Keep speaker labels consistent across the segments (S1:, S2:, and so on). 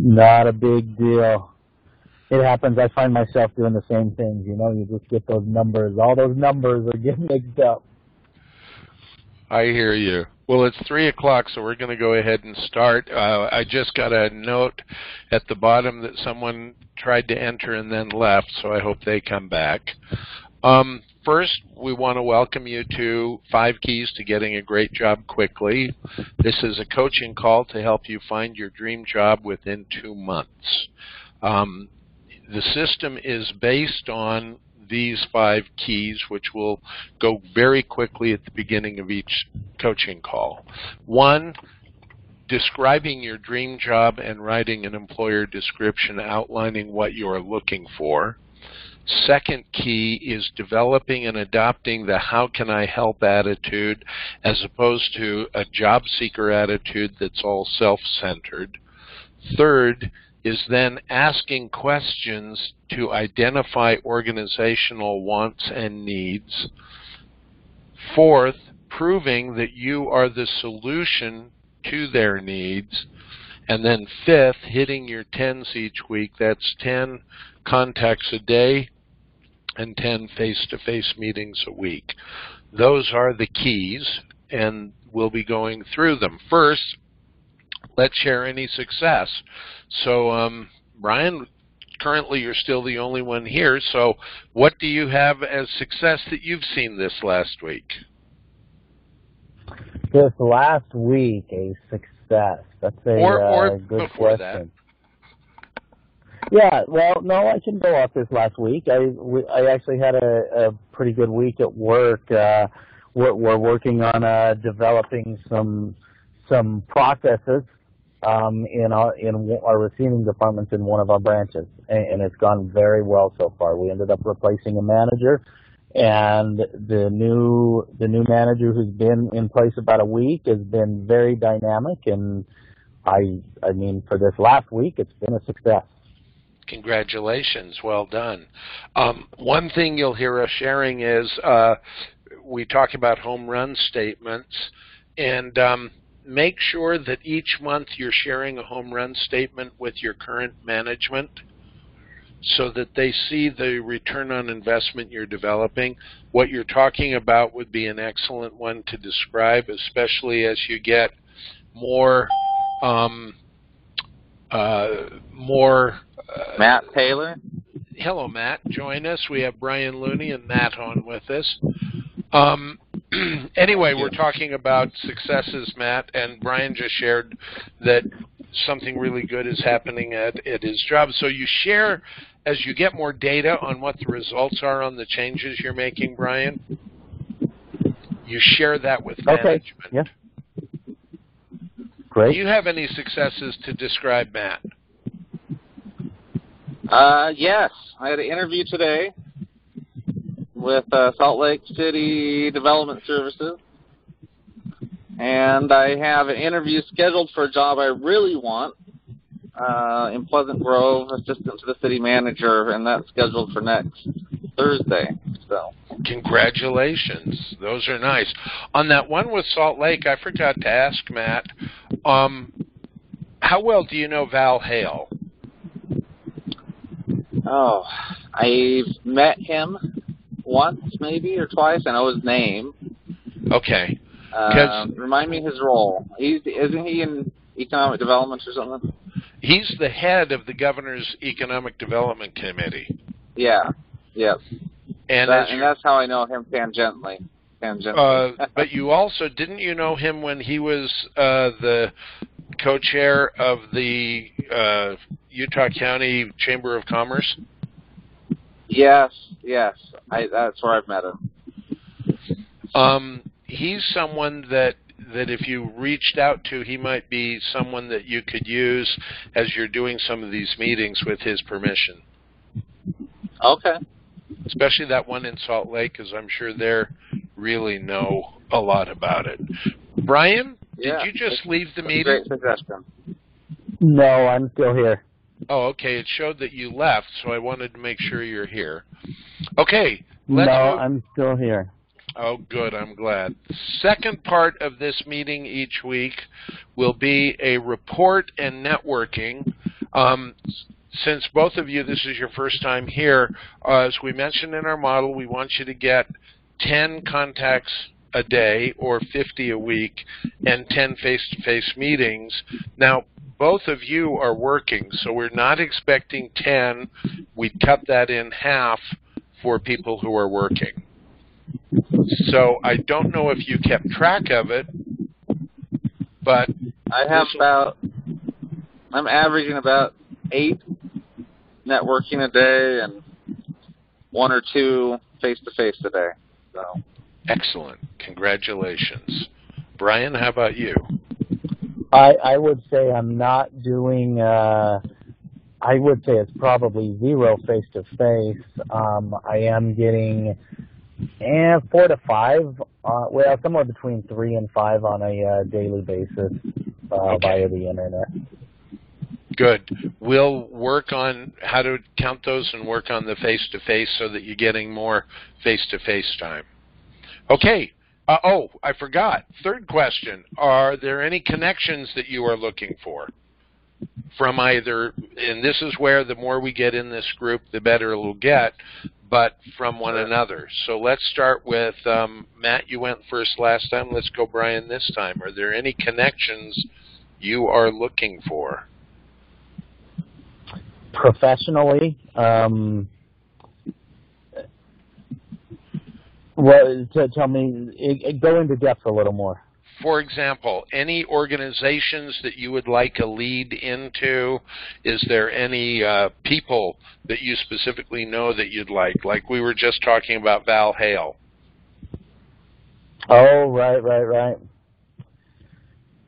S1: Not a big deal. It happens. I find myself doing the same things. You know, you just get those numbers. All those numbers are getting mixed up.
S2: I hear you. Well, it's 3 o'clock, so we're going to go ahead and start. I just got a note at the bottom that someone tried to enter and then left, so I hope they come back. First, we want to welcome you to 5 Keys to Getting a Great Job Quickly. This is a coaching call to help you find your dream job within 2 months. The system is based on these 5 keys, which will go very quickly at the beginning of each coaching call. 1, describing your dream job and writing an employer description outlining what you're looking for. Second key is developing and adopting the how can I help attitude as opposed to a job seeker attitude that's all self-centered. Third is then asking questions to identify organizational wants and needs. Fourth, proving that you are the solution to their needs. And then fifth, hitting your 10s each week. That's 10 contacts a day and 10 face-to-face meetings a week. Those are the keys, and we'll be going through them. First, let's share any success. So, Brian, currently you're still the only one here, so what do you have as success that you've seen this last week?
S1: This last week, a success. That's a good
S2: before
S1: question. That. Yeah, well, no, I can go off this last week. I actually had a pretty good week at work. We're working on developing some processes in our receiving departments in one of our branches, and it's gone very well so far. We ended up replacing a manager, and the new manager who's been in place about a week has been very dynamic, and I mean for this last week it's been a success.
S2: Congratulations, well done. One thing you'll hear us sharing is we talk about home run statements, and make sure that each month you're sharing a home run statement with your current management so that they see the return on investment you're developing. What you're talking about would be an excellent one to describe, especially as you get more
S3: Matt Taylor.
S2: Hello, Matt. Join us. We have Brian Looney and Matt on with us. Anyway, we're talking about successes, Matt, and Brian just shared that something really good is happening at his job. So you share as you get more data on what the results are on the changes you're making, Brian. You share that with management.
S1: Okay. Yeah. Great.
S2: Do you have any successes to describe, Matt?
S3: Yes. I had an interview today with Salt Lake City Development Services, and I have an interview scheduled for a job I really want in Pleasant Grove, assistant to the city manager, and that's scheduled for next Thursday. So,
S2: congratulations. Those are nice. On that one with Salt Lake, I forgot to ask Matt, how well do you know Val Hale?
S3: Oh, I've met him once, maybe, or twice. I know his name.
S2: Okay.
S3: Remind me his role. Isn't he in economic development or something?
S2: He's the head of the governor's economic development committee.
S3: Yeah. Yes.
S2: And
S3: that's how I know him tangentially.
S2: But you also, didn't you know him when he was the co-chair of the Utah County Chamber of Commerce?
S3: Yes. That's where I've met him.
S2: He's someone that if you reached out to, he might be someone that you could use as you're doing some of these meetings with his permission.
S3: Okay.
S2: Especially that one in Salt Lake, because I'm sure they really know a lot about it. Brian, did you just leave the meeting?
S3: Great suggestion.
S1: No, I'm still here.
S2: Oh, okay. It showed that you left, so I wanted to make sure you're here. Okay.
S1: I'm still here.
S2: Oh, good. I'm glad. The second part of this meeting each week will be a report and networking. Since both of you, this is your first time here, as we mentioned in our model, we want you to get 10 contacts a day or 50 a week and 10 face-to-face meetings. Now, both of you are working, so we're not expecting 10. We'd cut that in half for people who are working. So I don't know if you kept track of it, but
S3: I'm averaging about 8 networking a day and 1 or 2 face-to-face a day. So.
S2: Excellent. Congratulations. Brian, how about you?
S1: I would say I'm not doing, I would say it's probably 0 face-to-face. I am getting 4 to 5, well, somewhere between 3 and 5 on a daily basis via the internet.
S2: Good. We'll work on how to count those and work on the face-to-face so that you're getting more face-to-face time. Okay. Oh, I forgot. Third question. Are there any connections that you are looking for from either, and this is where the more we get in this group, the better it will get, but from one another. So let's start with, Matt, you went first last time. Let's go Brian this time. Are there any connections you are looking for?
S1: Professionally, well, tell me, go into depth a little more.
S2: For example, any organizations that you would like a lead into? Is there any people that you specifically know that you'd like? Like we were just talking about Val Hale.
S1: Oh, right.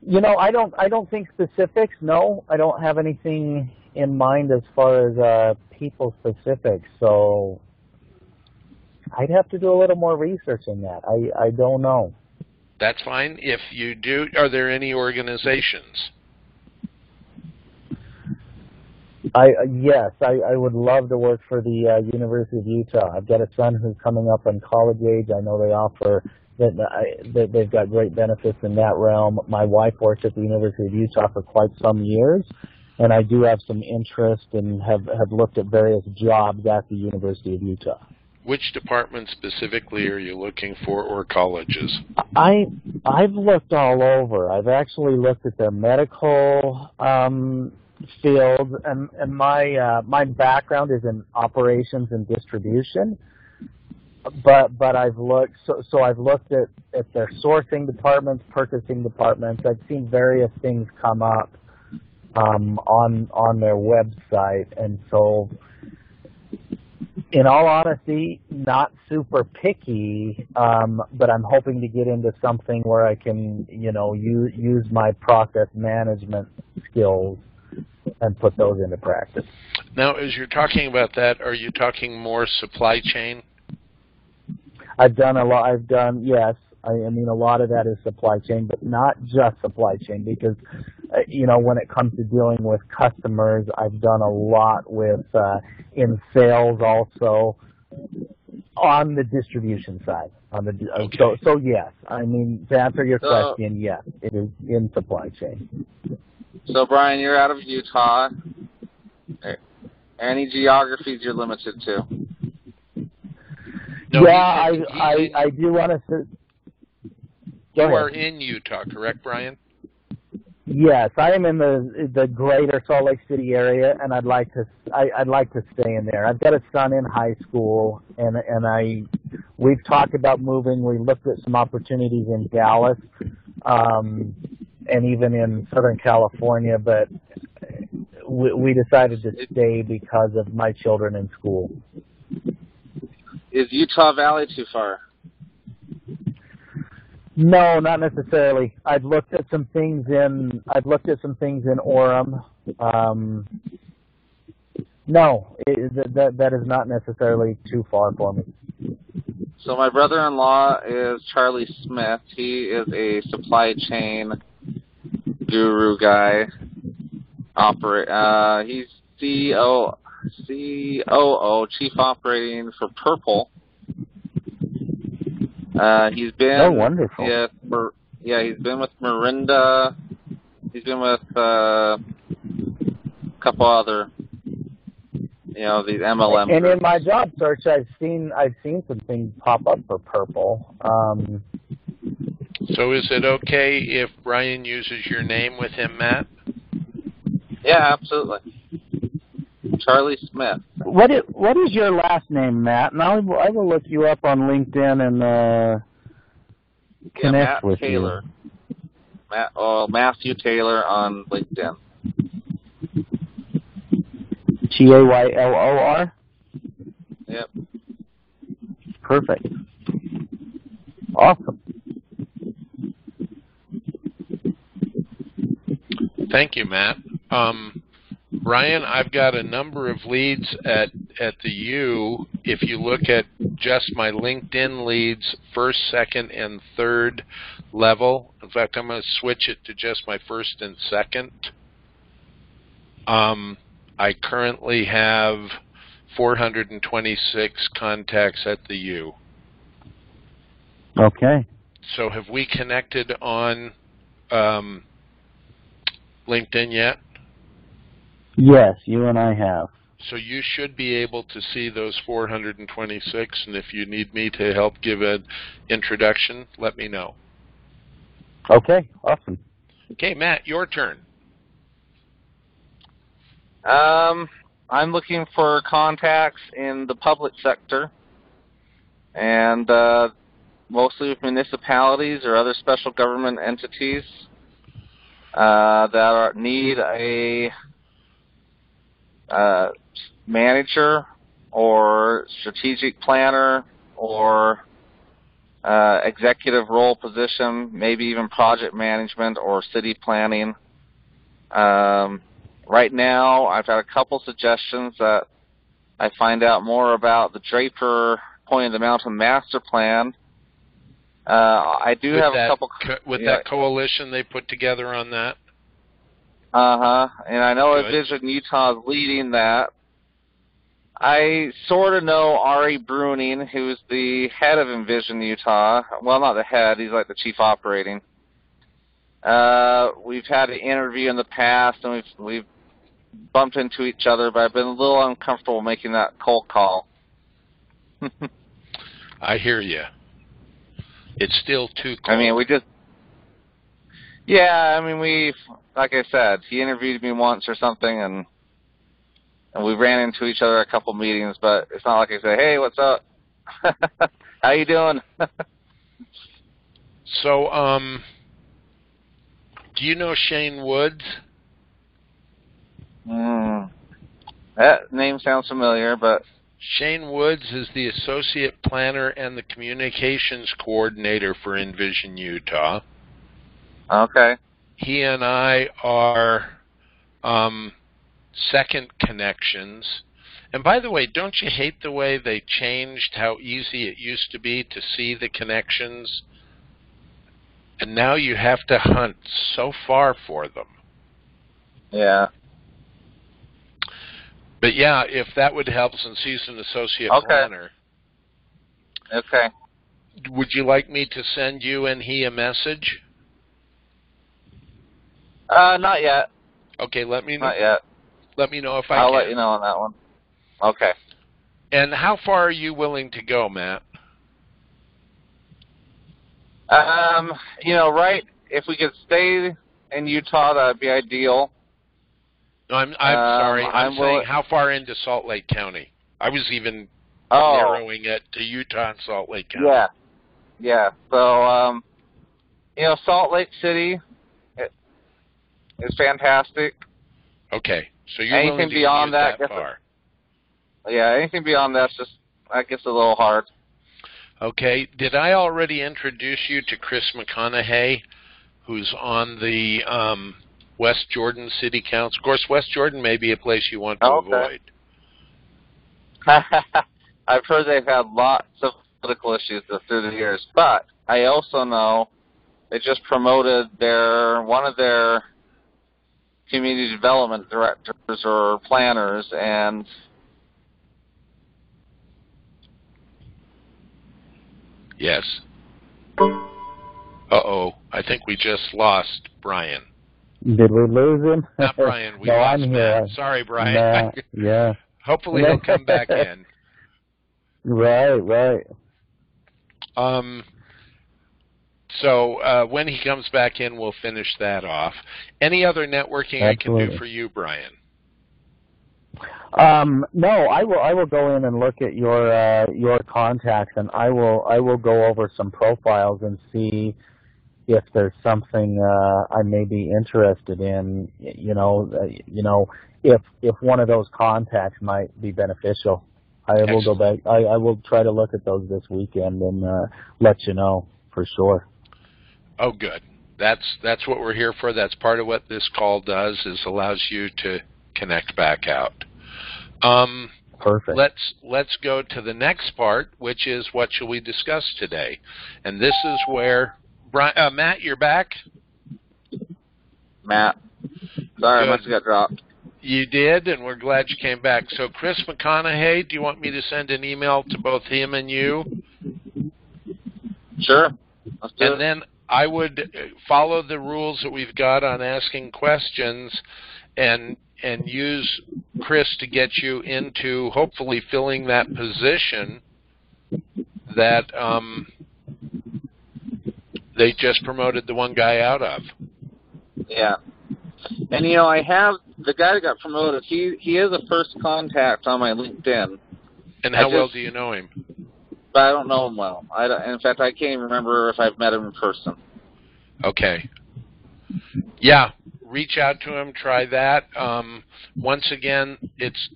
S1: You know, I don't think specifics. No, I don't have anything in mind as far as people specifics. So I'd have to do a little more research in that. I don't know.
S2: That's fine. If you do, are there any organizations?
S1: Yes, I would love to work for the University of Utah. I've got a son who's coming up on college age. I know they offer that they've got great benefits in that realm. My wife works at the University of Utah for quite some years, and I do have some interest and have looked at various jobs at the University of Utah.
S2: Which department specifically are you looking for, or colleges?
S1: I've looked all over. I've actually looked at their medical field, and my background is in operations and distribution. But I've looked so I've looked at their sourcing departments, purchasing departments. I've seen various things come up on their website, and so, in all honesty, not super picky, but I'm hoping to get into something where I can, use my process management skills and put those into practice.
S2: Now, as you're talking about that, are you talking more supply chain?
S1: Yes. I mean, a lot of that is supply chain, but not just supply chain, because, when it comes to dealing with customers, I've done a lot with, in sales also, on the distribution side. Okay. So yes, I mean, to answer your question, yes, it is in supply chain.
S3: So Brian, you're out of Utah. Any geographies you're limited to?
S2: No,
S1: yeah, I do want to.
S2: You are in Utah, correct, Brian?
S1: Yes, I am in the greater Salt Lake City area, and I'd like to stay in there. I've got a son in high school, and we've talked about moving. We looked at some opportunities in Dallas, and even in Southern California, but we decided to stay because of my children in school.
S3: Is Utah Valley too far?
S1: No, not necessarily. I've looked at some things in Orem. No, that is not necessarily too far for me.
S3: So my brother-in-law is Charlie Smith. He is a supply chain guru guy. He's COO, Chief Operating for Purple. He's been
S1: wonderful.
S3: He's been with Mirinda. He's been with a couple other, these MLM
S1: And
S3: groups.
S1: in my job search, I've seen some things pop up for purple.
S2: So is it okay if Brian uses your name with him, Matt?
S3: Yeah, absolutely. Charlie Smith.
S1: What is your last name, Matt? And I will look you up on LinkedIn and connect
S3: Matt
S1: with
S3: Taylor.
S1: you.
S3: Matthew Taylor on LinkedIn.
S1: Taylor?
S3: Yep.
S1: Perfect. Awesome.
S2: Thank you, Matt. Brian, I've got a number of leads at the U. If you look at just my LinkedIn leads, first, second, and third level. In fact, I'm going to switch it to just my first and second. I currently have 426 contacts at the U.
S1: Okay.
S2: So have we connected on LinkedIn yet?
S1: Yes, you and I have.
S2: So you should be able to see those 426, and if you need me to help give an introduction, let me know.
S1: Okay, awesome.
S2: Okay, Matt, your turn.
S3: I'm looking for contacts in the public sector, and mostly with municipalities or other special government entities that need a manager or strategic planner or executive role position, maybe even project management or city planning. Right now, I've had a couple suggestions that I find out more about the Draper Point of the Mountain Master Plan. I do have a couple...
S2: With that coalition they put together on that?
S3: And I know
S2: Good.
S3: Envision Utah is leading that. I sort of know Ari Bruning, who's the head of Envision Utah. Well, not the head, he's like the chief operating. We've had an interview in the past, and we've bumped into each other, but I've been a little uncomfortable making that cold call.
S2: I hear you. It's still too cold.
S3: I mean, like I said, he interviewed me once or something, and we ran into each other at a couple meetings, but it's not like I say, hey, what's up? How you doing?
S2: So, do you know Shane Woods?
S3: That name sounds familiar, but...
S2: Shane Woods is the associate planner and the communications coordinator for Envision Utah.
S3: Okay.
S2: He and I are second connections. And by the way, don't you hate the way they changed how easy it used to be to see the connections? And now you have to hunt so far for them.
S3: Yeah.
S2: But yeah, if that would help, since he's an associate planner.
S3: Okay.
S2: Would you like me to send you and he a message?
S3: Not yet.
S2: Okay, let me know.
S3: Not yet.
S2: Let me know if I can.
S3: I'll let you know on that one. Okay.
S2: And how far are you willing to go, Matt?
S3: Right, if we could stay in Utah, that would be ideal.
S2: No, I'm sorry. I'm saying how far into Salt Lake County? I was even narrowing it to Utah and Salt Lake County.
S3: Yeah. So, Salt Lake City is fantastic.
S2: Okay. So you're
S3: anything
S2: willing to
S3: beyond
S2: that far?
S3: Yeah, anything beyond that gets a little hard.
S2: Okay. Did I already introduce you to Chris McConaughey, who's on the West Jordan City Council? Of course, West Jordan may be a place you want to avoid.
S3: I've heard they've had lots of political issues through the years, but I also know they just promoted one of their community development directors or planners, and
S2: yes. Uh-oh. I think we just lost Brian.
S1: Did we lose him?
S2: Not Brian. We
S1: no,
S2: lost
S1: I'm
S2: Matt.
S1: here.
S2: Sorry, Brian.
S1: Yeah.
S2: Hopefully he'll come back in.
S1: Right.
S2: So when he comes back in, we'll finish that off. Any other networking
S1: Absolutely.
S2: I can do for you, Brian?
S1: No, I will go in and look at your contacts, and I will go over some profiles and see if there's something I may be interested in. If one of those contacts might be beneficial. I will go back. I will try to look at those this weekend and let you know for sure.
S2: Oh, good. That's what we're here for. That's part of what this call does, is allows you to connect back out.
S1: Perfect.
S2: Let's go to the next part, which is what shall we discuss today? And this is where Matt, you're back.
S3: Matt, sorry, I must have got dropped.
S2: You did, and we're glad you came back. So, Chris McConaughey, do you want me to send an email to both him and you?
S3: Sure. Let's do it.
S2: Then I would follow the rules that we've got on asking questions and use Chris to get you into hopefully filling that position that they just promoted the one guy out of.
S3: Yeah. And, I have the guy that got promoted, he is a first contact on my LinkedIn.
S2: And how well do you know him?
S3: But I don't know him well. In fact, I can't even remember if I've met him in person.
S2: Okay. Yeah, reach out to him. Try that. Once again, it's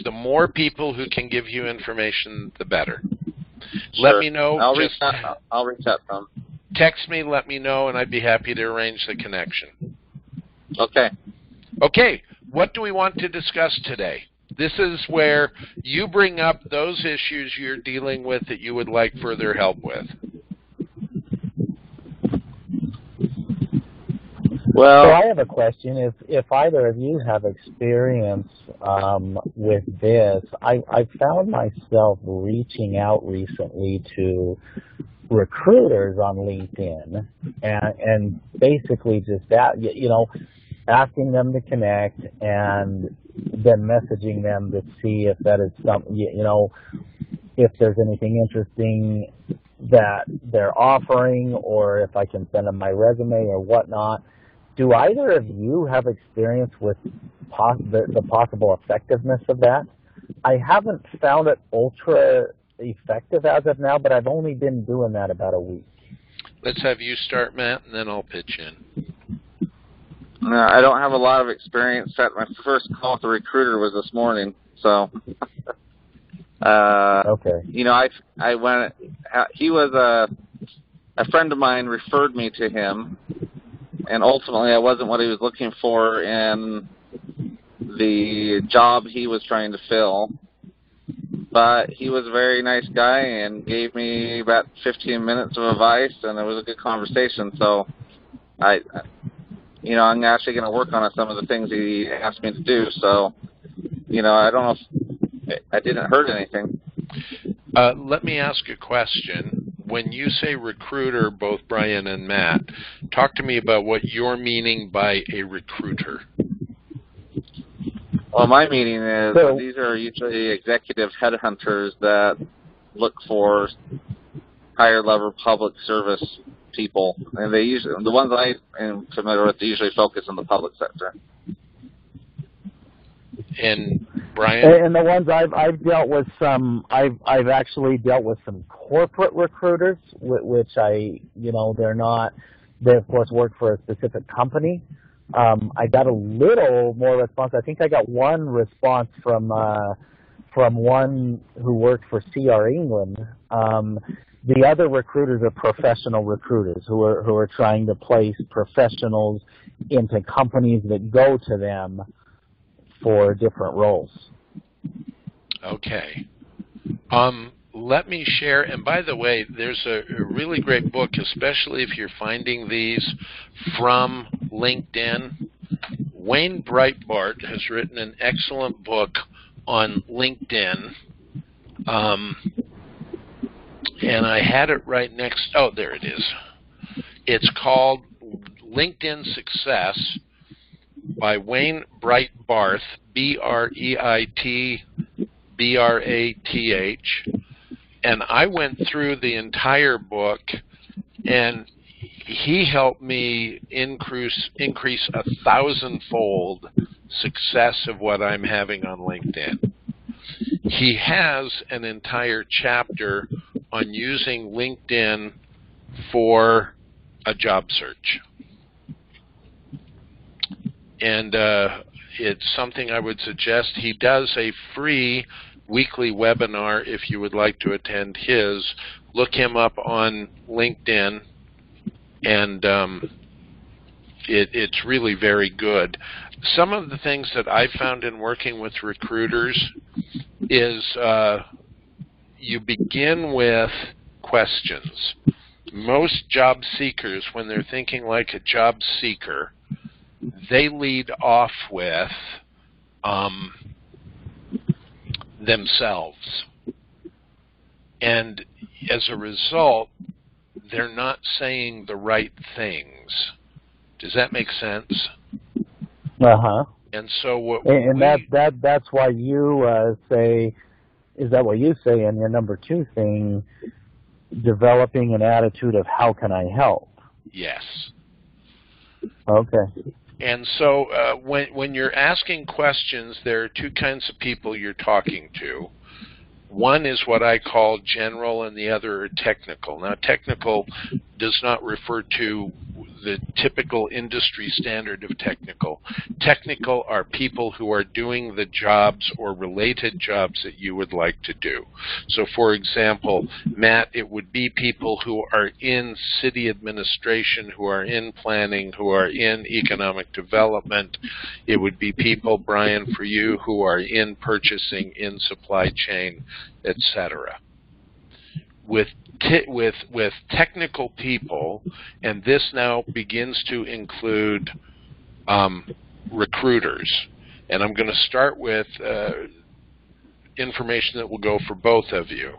S2: the more people who can give you information, the better.
S3: Sure.
S2: Let me know.
S3: I'll reach out to him.
S2: Text me, let me know, and I'd be happy to arrange the connection.
S3: Okay.
S2: Okay, what do we want to discuss today? This is where you bring up those issues you're dealing with that you would like further help with.
S1: Well, so I have a question. If either of you have experience with this, I found myself reaching out recently to recruiters on LinkedIn and basically just that, asking them to connect and then messaging them to see if that is something, if there's anything interesting that they're offering or if I can send them my resume or whatnot. Do either of you have experience with the possible effectiveness of that? I haven't found it ultra effective as of now, but I've only been doing that about a week.
S2: Let's have you start, Matt, and then I'll pitch in.
S3: No, I don't have a lot of experience. My first call with the recruiter was this morning, so
S1: okay.
S3: I went. He was a friend of mine referred me to him, and ultimately I wasn't what he was looking for in the job he was trying to fill. But he was a very nice guy and gave me about 15 minutes of advice, and it was a good conversation. So I'm actually going to work on some of the things he asked me to do. So, I don't know if I didn't hurt anything.
S2: Let me ask a question. When you say recruiter, both Brian and Matt, talk to me about what you're meaning by a recruiter.
S3: Well, my meaning is these are usually executive headhunters that look for higher level public service people, and they usually, the ones I am familiar with, they usually focus on the public sector.
S2: And Brian?
S1: And the ones I've dealt with I've actually dealt with some corporate recruiters, which they're not, they of course work for a specific company. I got a little more response. I think I got one response from one who worked for CR England. The other recruiters are professional recruiters who are trying to place professionals into companies that go to them for different roles.
S2: Okay. Let me share, and by the way, there's a really great book, especially if you're finding these from LinkedIn. Wayne Breitbart has written an excellent book on LinkedIn, and I had it right next. Oh, there it is. It's called LinkedIn Success, by Wayne Breitbarth, Breitbrath, and I went through the entire book, and he helped me increase 1,000-fold success of what I'm having on LinkedIn. He has an entire chapter on using LinkedIn for a job search. And it's something I would suggest. He does a free weekly webinar if you would like to attend his. Look him up on LinkedIn, and it's really very good. Some of the things that I've found in working with recruiters is you begin with questions. Most job seekers, when they're thinking like a job seeker, they lead off with themselves. And as a result, they're not saying the right things. Does that make sense?
S1: Uh-huh.
S2: And so
S1: that's why you say, is that what you say in your number 2 thing, developing an attitude of how can I help?
S2: Yes.
S1: Okay.
S2: And so when you're asking questions, there are 2 kinds of people you're talking to. One is what I call general, and the other are technical. Now, technical does not refer to the typical industry standard of technical. Technical are people who are doing the jobs or related jobs that you would like to do. So, for example, Matt, it would be people who are in city administration, who are in planning, who are in economic development. It would be people, Brian, for you, who are in purchasing, in supply chain, etc. With technical people, and this now begins to include recruiters, and I'm going to start with information that will go for both of you.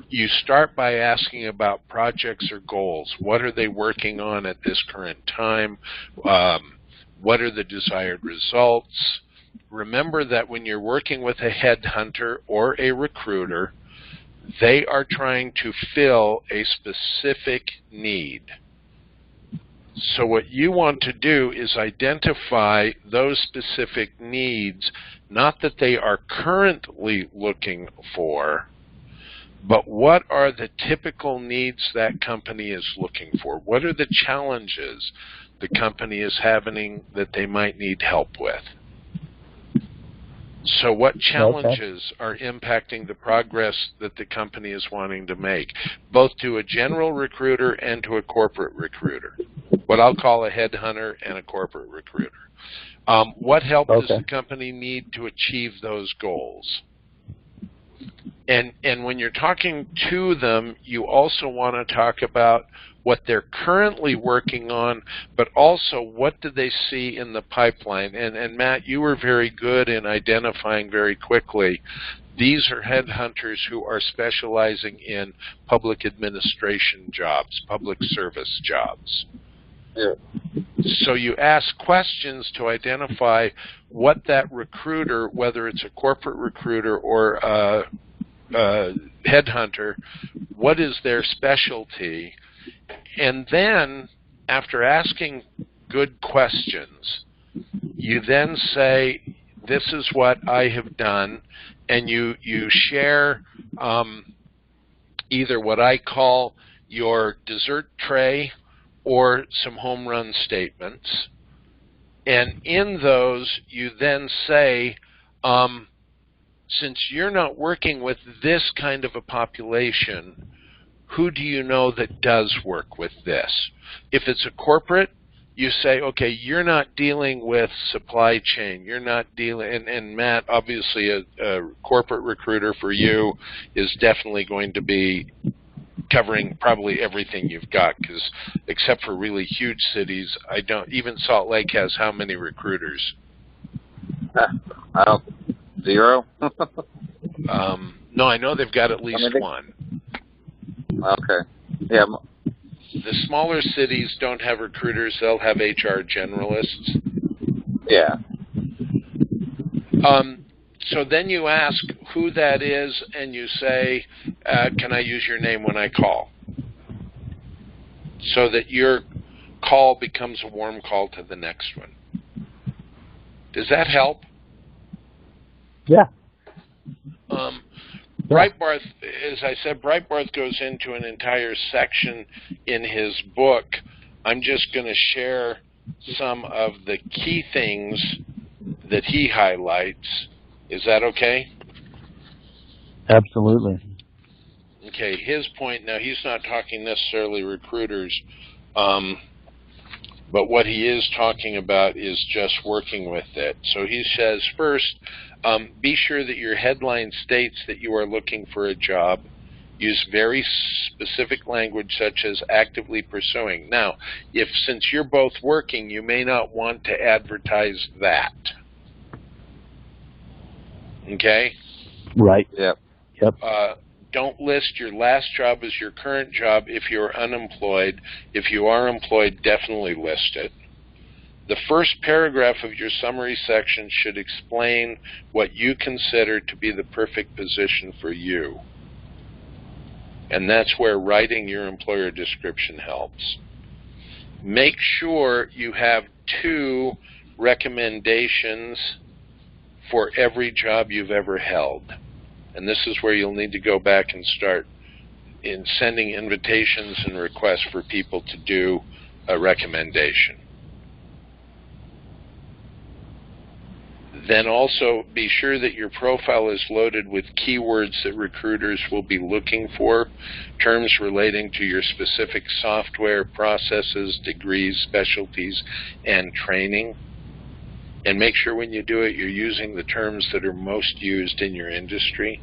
S2: You start by asking about projects or goals. What are they working on at this current time? What are the desired results? Remember that when you're working with a headhunter or a recruiter, they are trying to fill a specific need. So what you want to do is identify those specific needs, not that they are currently looking for, but what are the typical needs that company is looking for? What are the challenges the company is having that they might need help with? So what challenges are impacting the progress that the company is wanting to make, both to a general recruiter and to a corporate recruiter, what I'll call a headhunter and a corporate recruiter? What help does the company need to achieve those goals? And when you're talking to them, you also want to talk about what they're currently working on, but also what do they see in the pipeline. And Matt, you were very good in identifying very quickly, these are headhunters who are specializing in public administration jobs, public service jobs.
S3: Yeah.
S2: So you ask questions to identify what that recruiter, whether it's a corporate recruiter or a headhunter, what is their specialty? And then, after asking good questions, you then say, this is what I have done, and you share either what I call your dessert tray or some home run statements. And in those, you then say, since you're not working with this kind of a population, who do you know that does work with this? If it's a corporate, you say, okay, you're not dealing with supply chain. You're not dealing, and Matt, obviously a corporate recruiter for you is definitely going to be covering probably everything you've got, because except for really huge cities, even Salt Lake has how many recruiters?
S3: I don't, 0?
S2: No, I know they've got at least one.
S3: Okay. Yeah.
S2: The smaller cities don't have recruiters. They'll have HR generalists.
S3: Yeah.
S2: So then you ask who that is, and you say, can I use your name when I call? So that your call becomes a warm call to the next one. Does that help?
S1: Yeah.
S2: Breitbarth, as I said, Breitbarth goes into an entire section in his book. I'm just going to share some of the key things that he highlights. Is that okay?
S1: Absolutely.
S2: Okay, his point, now he's not talking necessarily recruiters, but what he is talking about is just working with it. So he says, first, be sure that your headline states that you are looking for a job. Use very specific language such as actively pursuing. Now, since you're both working, you may not want to advertise that. Okay?
S1: Right.
S3: Yep.
S2: Don't list your last job as your current job if you're unemployed. If you are employed, definitely list it. The first paragraph of your summary section should explain what you consider to be the perfect position for you. And that's where writing your employer description helps. Make sure you have 2 recommendations for every job you've ever held. And this is where you'll need to go back and start in sending invitations and requests for people to do a recommendation. Then also be sure that your profile is loaded with keywords that recruiters will be looking for, terms relating to your specific software, processes, degrees, specialties, and training. And make sure when you do it, you're using the terms that are most used in your industry.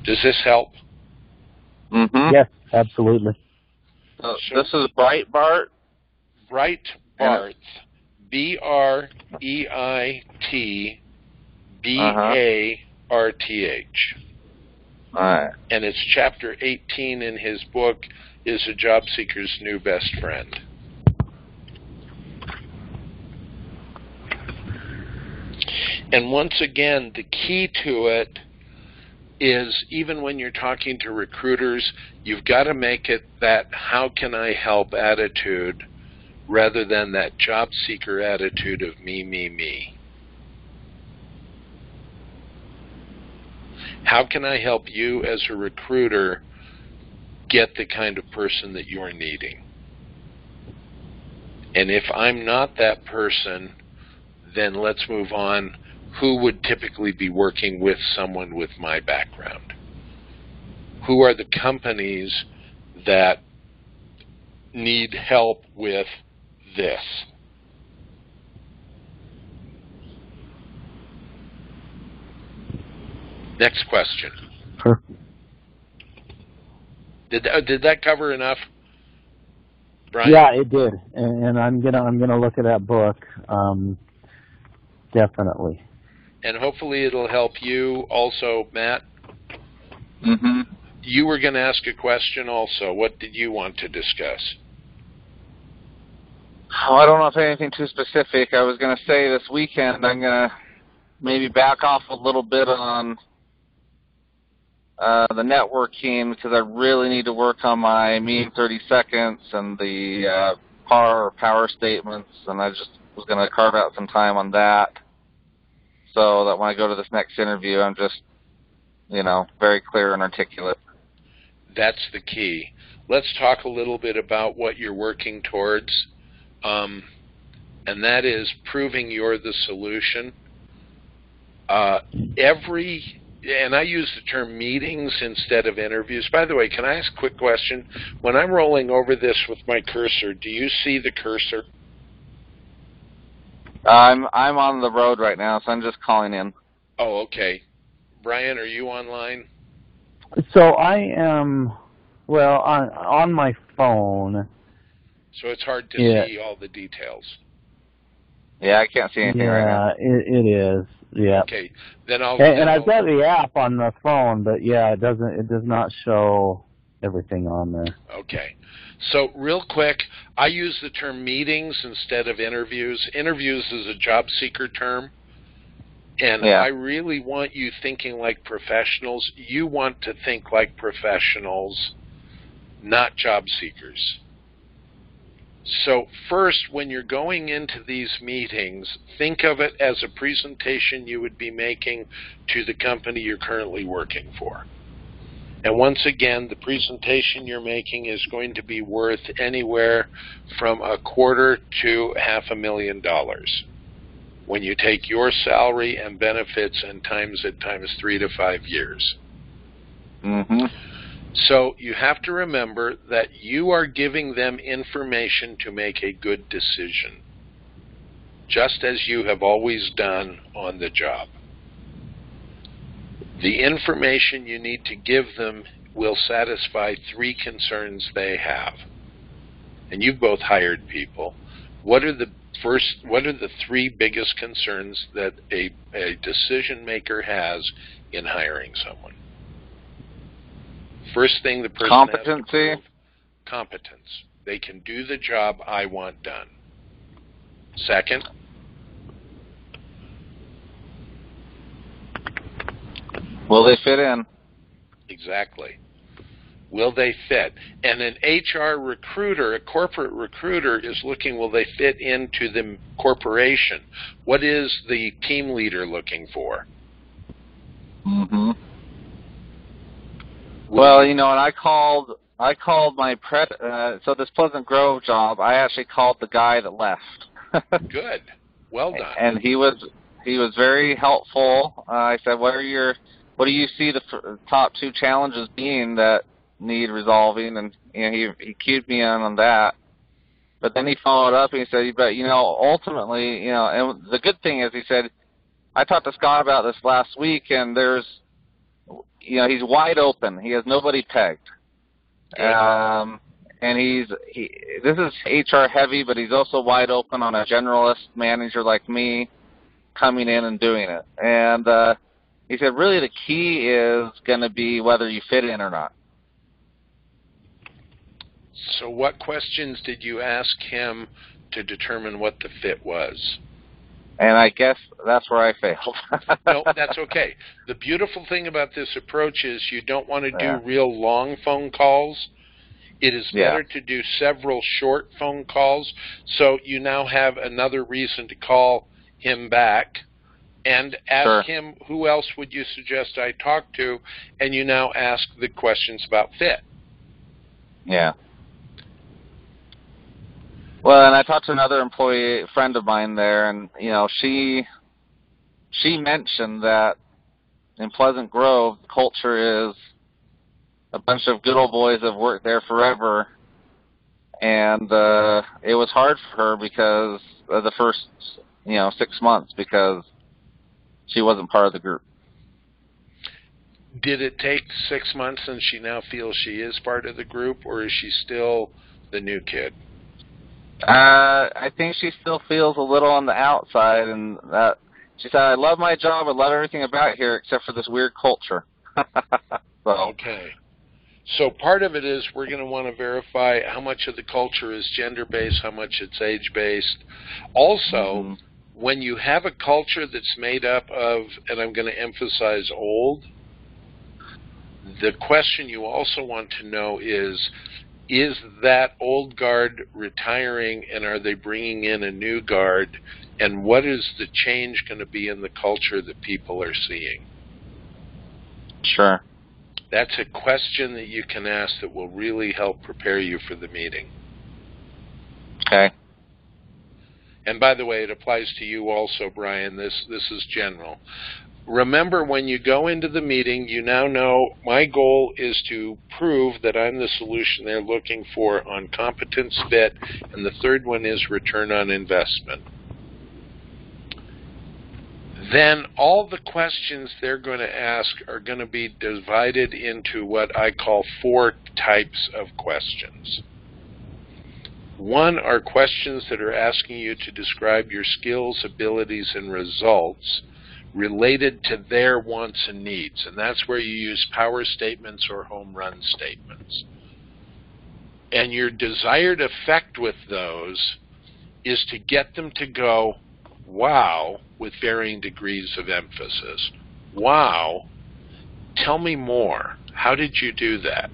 S2: Does this help?
S3: Mm-hmm.
S1: Yes, absolutely.
S3: This is Breitbart.
S2: Breitbarth. B-R-E-I-T-B-A-R-T-H.
S3: All right.
S2: And it's chapter 18 in his book, Is a Job Seeker's New Best Friend. And once again, the key to it is even when you're talking to recruiters, you've got to make it that how can I help attitude rather than that job seeker attitude of me, me, me. How can I help you as a recruiter get the kind of person that you're needing? And if I'm not that person, then let's move on. Who would typically be working with someone with my background? Who are the companies that need help with this? Next question.
S1: Sure.
S2: Did that cover enough, Brian?
S1: Yeah, it did, and I'm gonna look at that book. Definitely.
S2: And hopefully it'll help you also, Matt.
S3: Mm-hmm.
S2: You were going to ask a question also. What did you want to discuss?
S3: Oh, I don't know if anything too specific. I was going to say this weekend I'm going to maybe back off a little bit on the networking because I really need to work on my meeting 30 seconds and the power statements, and I just was going to carve out some time on that so that when I go to this next interview, I'm just, very clear and articulate.
S2: That's the key. Let's talk a little bit about what you're working towards, and that is proving you're the solution. And I use the term meetings instead of interviews. By the way, can I ask a quick question? When I'm rolling over this with my cursor, do you see the cursor?
S3: I'm on the road right now, so I'm just calling in.
S2: Oh, okay. Brian, are you online?
S1: So I am, on my phone.
S2: So it's hard to see all the details.
S3: Yeah, I can't see anything right now.
S1: Yeah, it is. Yeah.
S2: Okay, then
S1: And I've got the app on the phone, but yeah, it does not show everything on there.
S2: Okay, So real quick, I use the term meetings instead of interviews. Interviews is a job seeker term. And
S3: Yeah.
S2: I really want you thinking like professionals. You want to think like professionals, not job seekers. So first, when you're going into these meetings, think of it as a presentation you would be making to the company you're currently working for. And once again, the presentation you're making is going to be worth anywhere from $250,000 to $500,000 when you take your salary and benefits and times it times 3 to 5 years.
S3: Mm-hmm.
S2: So you have to remember that you are giving them information to make a good decision, just as you have always done on the job. The information you need to give them will satisfy 3 concerns they have. And you've both hired people. What are the 3 biggest concerns that a decision maker has in hiring someone? First thing the person has to prove, competence. They can do the job I want done. Second,
S3: will they fit in?
S2: Exactly. Will they fit? And an HR recruiter, a corporate recruiter, is looking, will they fit into the corporation? What is the team leader looking for?
S3: Mm-hmm. Well, and I called my so this Pleasant Grove job, I actually called the guy that left.
S2: Good. Well done.
S3: And he was very helpful. I said, what do you see the top 2 challenges being that need resolving? And he cued me on that. But then he followed up and he said, but ultimately, and the good thing is, he said, I talked to Scott about this last week, and there's, he's wide open. He has nobody pegged. And this is HR heavy, but he's also wide open on a generalist manager like me coming in and doing it. And he said, really the key is going to be whether you fit in or not.
S2: So what questions did you ask him to determine what the fit was?
S3: And I guess that's where I failed.
S2: No, that's okay. The beautiful thing about this approach is you don't want to do real long phone calls. It is better to do several short phone calls, so you now have another reason to call him back and ask him, who else would you suggest I talk to? And you now ask the questions about fit.
S3: Yeah. Well, and I talked to another employee, friend of mine there, and she mentioned that in Pleasant Grove, the culture is a bunch of good old boys that have worked there forever, and it was hard for her because of the first 6 months because she wasn't part of the group.
S2: Did it take 6 months and she now feels she is part of the group, or is she still the new kid?
S3: I think she still feels a little on the outside, and she said, I love my job, I love everything about here except for this weird culture.
S2: Okay. So part of it is we're going to want to verify how much of the culture is gender-based, how much it's age-based. Also, when you have a culture that's made up of, and I'm going to emphasize old, the question you also want to know is that old guard retiring, and are they bringing in a new guard, and what is the change going to be in the culture that people are seeing?
S3: Sure.
S2: That's a question that you can ask that will really help prepare you for the meeting.
S3: Okay.
S2: And by the way, it applies to you also, Brian. This is general. Remember, when you go into the meeting, you now know my goal is to prove that I'm the solution they're looking for on competence fit, and the third one is return on investment. Then all the questions they're going to ask are going to be divided into what I call 4 types of questions. One are questions that are asking you to describe your skills, abilities, and results related to their wants and needs, and that's where you use power statements or home run statements. And your desired effect with those is to get them to go, wow, with varying degrees of emphasis. Wow, tell me more. How did you do that?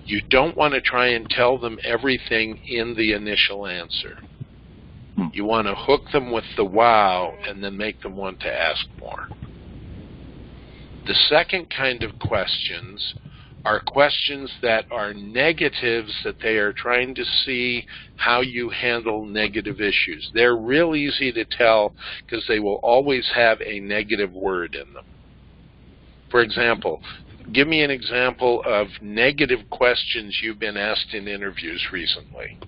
S2: You don't want to try and tell them everything in the initial answer. You want to hook them with the wow and then make them want to ask more. The second kind of questions are questions that are negatives, that they are trying to see how you handle negative issues. They're real easy to tell because they will always have a negative word in them. For example, give me an example of negative questions you've been asked in interviews recently.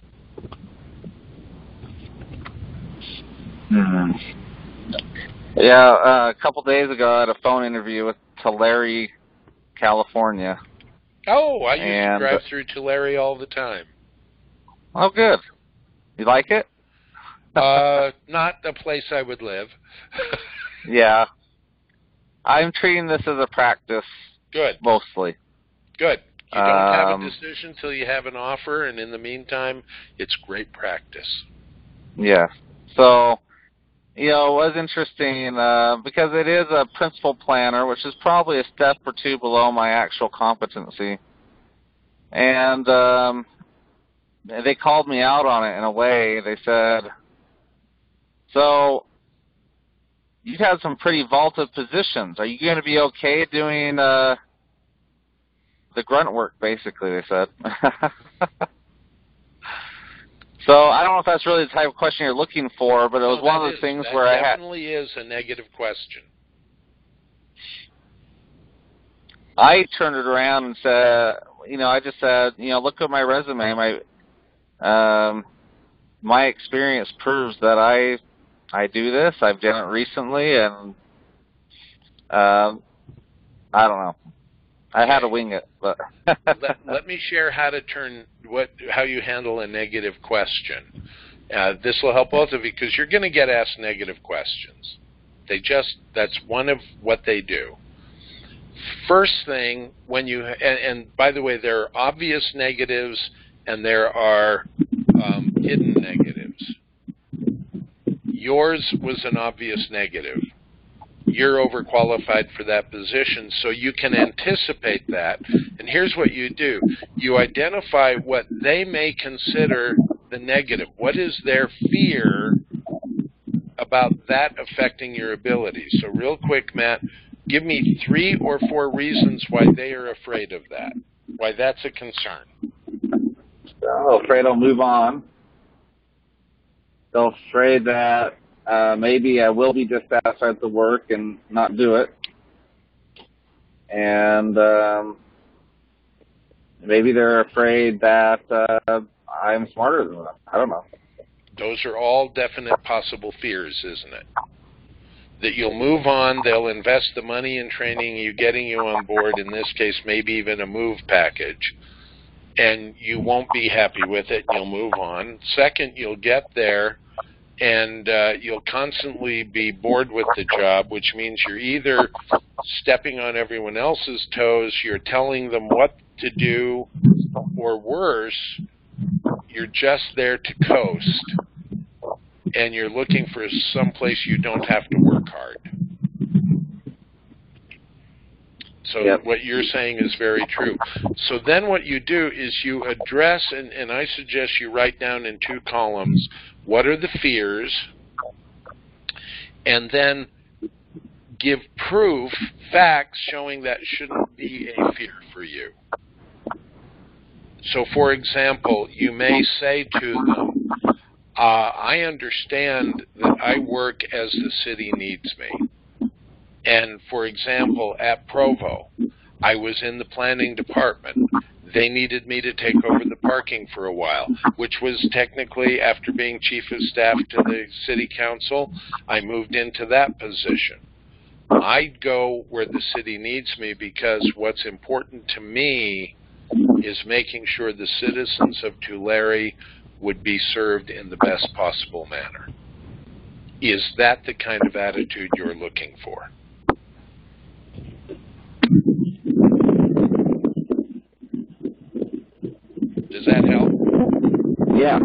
S3: Yeah, a couple days ago I had a phone interview with Tulare, California.
S2: Oh, I used to drive through Tulare all the time.
S3: Oh, good. You like it?
S2: Not a place I would live.
S3: Yeah. I'm treating this as a practice.
S2: Good.
S3: Mostly.
S2: Good. You don't have a decision until you have an offer, and in the meantime, it's great practice.
S3: Yeah. So, it was interesting because it is a principal planner, which is probably a step or two below my actual competency. And they called me out on it in a way. They said, so you've had some pretty vaulted positions. Are you going to be okay doing the grunt work, basically, they said. So I don't know if that's really the type of question you're looking for, but it was one of those things where I had...
S2: That definitely is a negative question.
S3: I turned it around and said, I just said, look at my resume. My experience proves that I do this. I've done it recently, and I don't know. I had to wing it, but
S2: let me share how you handle a negative question. This will help both of you because you're going to get asked negative questions. That's one of what they do. First thing, and by the way, there are obvious negatives and there are hidden negatives. Yours was an obvious negative. You're overqualified for that position, so you can anticipate that. And here's what you do. You identify what they may consider the negative. What is their fear about that affecting your ability? So real quick, Matt, give me 3 or 4 reasons why they are afraid of that, why that's a concern.
S3: They're afraid I'll move on. They're afraid that maybe I will be just outside the work and not do it. And maybe they're afraid that I'm smarter than them. I don't know.
S2: Those are all definite possible fears, isn't it? That you'll move on, they'll invest the money in training you, getting you on board, in this case maybe even a move package, and you won't be happy with it, and you'll move on. Second, you'll get there, and you'll constantly be bored with the job, which means you're either stepping on everyone else's toes, you're telling them what to do, or worse, you're just there to coast, and you're looking for some place you don't have to work hard. So
S3: Yep.
S2: What you're saying is very true. So then what you do is you address, and I suggest you write down in 2 columns, what are the fears, and then give proof, facts, showing that shouldn't be a fear for you. So, for example, you may say to them, I understand that I work as the city needs me. And, for example, at Provo, I was in the planning department. They needed me to take over the parking for a while, which was technically, after being chief of staff to the city council, I moved into that position. I'd go where the city needs me because what's important to me is making sure the citizens of Tulare would be served in the best possible manner. Is that the kind of attitude you're looking for? Does that help?
S3: Yeah,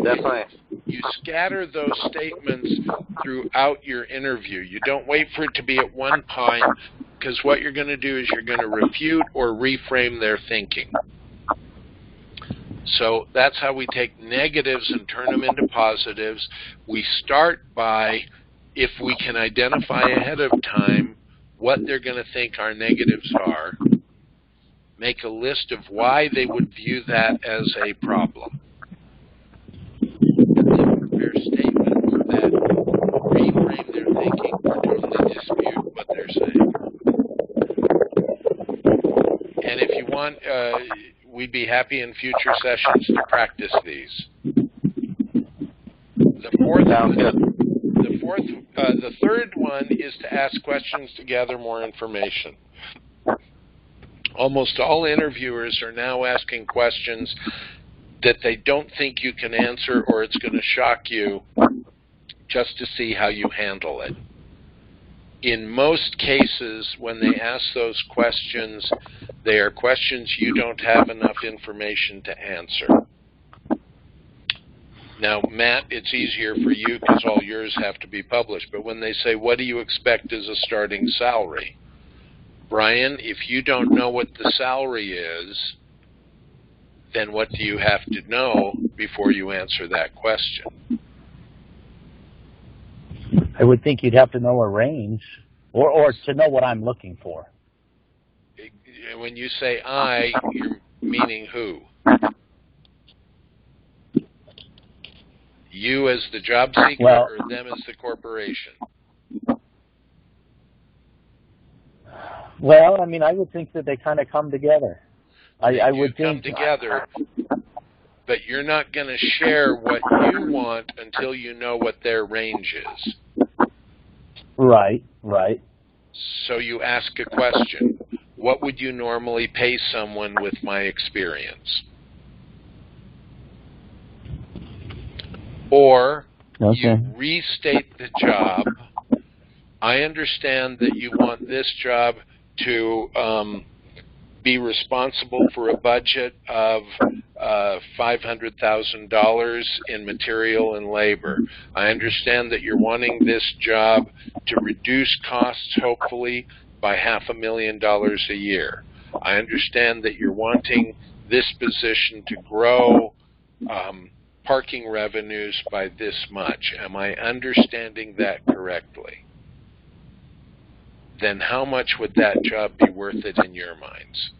S3: definitely.
S2: You scatter those statements throughout your interview. You don't wait for it to be at one point, because what you're going to do is you're going to refute or reframe their thinking. So that's how we take negatives and turn them into positives. We start by, if we can identify ahead of time what they're going to think our negatives are, make a list of why they would view that as a problem. And then prepare statements that reframe their thinking or totally dispute what they're saying. And if you want, we'd be happy in future sessions to practice these. The third one is to ask questions to gather more information. Almost all interviewers are now asking questions that they don't think you can answer, or it's going to shock you, just to see how you handle it. In most cases, when they ask those questions, they are questions you don't have enough information to answer. Now, Matt, it's easier for you because all yours have to be published, but when they say, what do you expect as a starting salary? Brian, if you don't know what the salary is, then what do you have to know before you answer that question?
S1: I would think you'd have to know a range, or to know what I'm looking for.
S2: When you say I, you're meaning who? You as the job seeker, or them as the corporation?
S1: Well, I mean, I would think that they kind of come together. I would
S2: come
S1: think
S2: together, but you're not going to share what you want until you know what their range is.
S1: Right.
S2: So you ask a question. What would you normally pay someone with my experience? Or you restate the job. I understand that you want this job to be responsible for a budget of $500,000 in material and labor. I understand that you're wanting this job to reduce costs, hopefully, by $500,000 a year. I understand that you're wanting this position to grow parking revenues by this much. Am I understanding that correctly? Then how much would that job be worth it in your minds?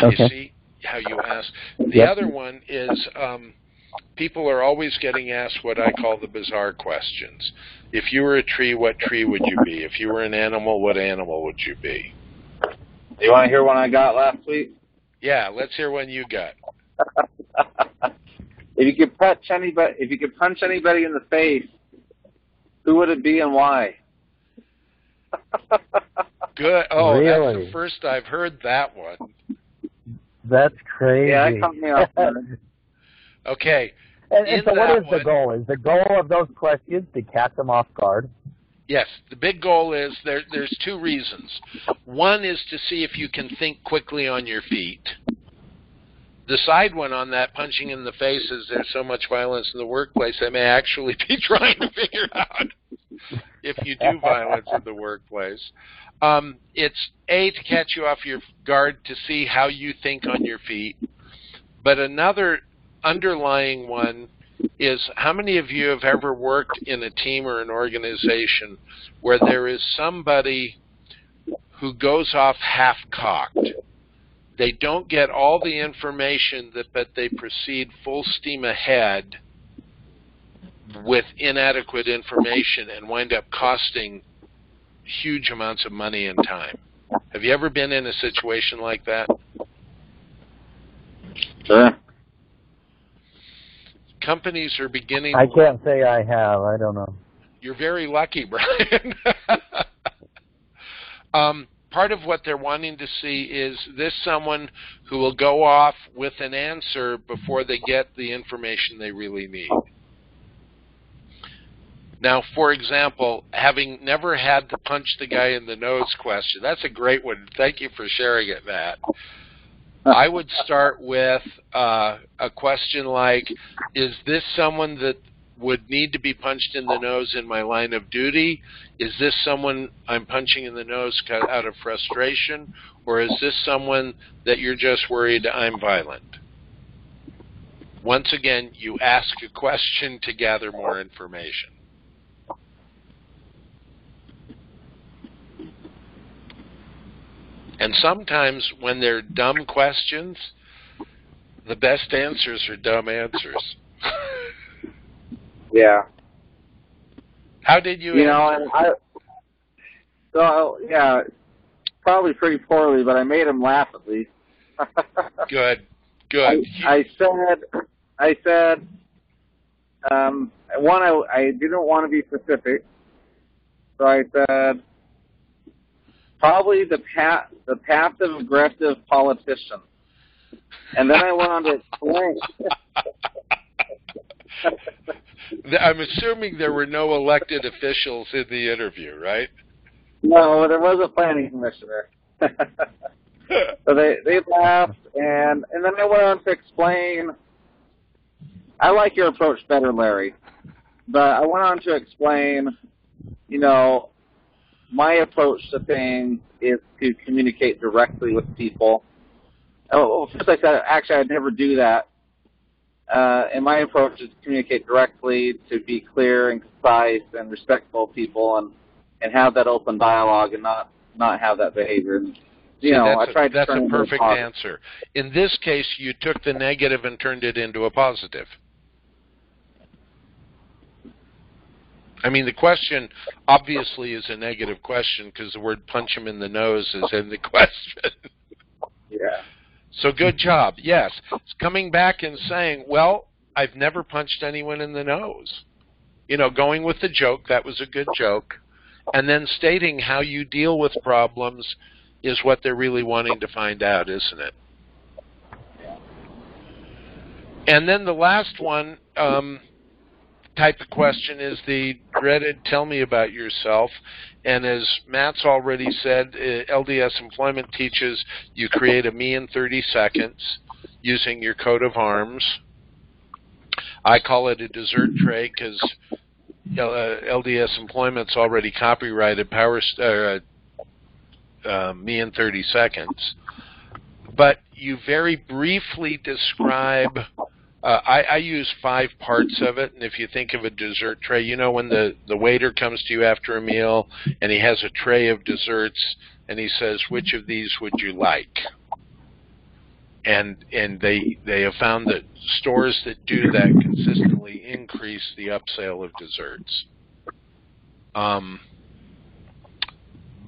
S1: Okay.
S2: You see how you ask? The other one is people are always getting asked what I call the bizarre questions. If you were a tree, what tree would you be? If you were an animal, what animal would you be?
S3: Do you want to hear one I got last week?
S2: Yeah, let's hear one you got.
S3: If you could punch anybody in the face, who would it be and why?
S2: Good. Oh,
S1: really?
S2: That's the first I've heard that one.
S1: That's crazy.
S3: Yeah, that caught me off guard.
S2: Okay.
S1: And so what is the goal? Is the goal of those questions to catch them off guard?
S2: Yes. The big goal is there's two reasons. One is to see if you can think quickly on your feet. The side one on that, punching in the face, is there's so much violence in the workplace, they may actually be trying to figure out if you do violence in the workplace. It's A, to catch you off your guard, to see how you think on your feet. But another underlying one is, how many of you have ever worked in a team or an organization where there is somebody who goes off half-cocked? They don't get all the information, but they proceed full steam ahead with inadequate information and wind up costing huge amounts of money and time. Have you ever been in a situation like that?
S3: Sure.
S2: Companies are beginning...
S1: I can't say I have. I don't know.
S2: You're very lucky, Brian. Part of what they're wanting to see is this someone who will go off with an answer before they get the information they really need. Now, for example, having never had to punch the guy in the nose question, that's a great one. Thank you for sharing it, Matt. I would start with a question like, is this someone that would need to be punched in the nose in my line of duty? Is this someone I'm punching in the nose out of frustration? Or is this someone that you're just worried I'm violent? Once again, you ask a question to gather more information. And sometimes when they're dumb questions, the best answers are dumb answers.
S3: Yeah.
S2: How did you answer?
S3: Yeah, probably pretty poorly, but I made him laugh at least.
S2: Good.
S3: I said, I didn't want to be specific, so I said, probably the passive aggressive politician. And then I went on to explain.
S2: I'm assuming there were no elected officials in the interview, right?
S3: No, there was a planning commissioner. So they laughed, and then I went on to explain. I like your approach better, Larry. But I went on to explain, my approach to things is to communicate directly with people. First I said, actually, I'd never do that. And my approach is to communicate directly, to be clear and concise and respectful of people, and have that open dialogue and not have that behavior.
S2: That's a perfect answer. In this case, you took the negative and turned it into a positive. I mean, the question obviously is a negative question because the word punch him in the nose is in the question.
S3: Yeah.
S2: So good job. Yes. It's coming back and saying, well, I've never punched anyone in the nose. Going with the joke, that was a good joke. And then stating how you deal with problems is what they're really wanting to find out, isn't it? And then the last one, type of question is the dreaded tell me about yourself. And as Matt's already said, LDS employment teaches you create a me in 30 seconds using your coat of arms. I call it a dessert tray because LDS employment's already copyrighted me in 30 seconds. But you very briefly describe I use 5 parts of it, and if you think of a dessert tray, when the waiter comes to you after a meal and he has a tray of desserts and he says, which of these would you like? And they have found that stores that do that consistently increase the upsale of desserts.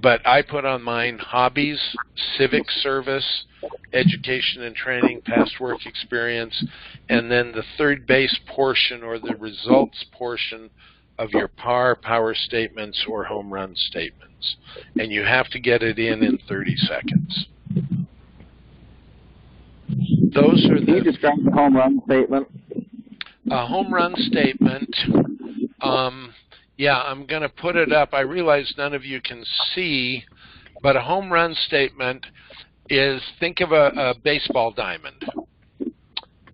S2: But I put on mine hobbies, civic service, education and training, past work experience, and then the third base portion or the results portion of your power statements or home run statements. And you have to get it in 30 seconds. Those are
S3: Can you describe the home run statement?
S2: A home run statement, I'm going to put it up. I realize none of you can see, but a home run statement is, think of a baseball diamond.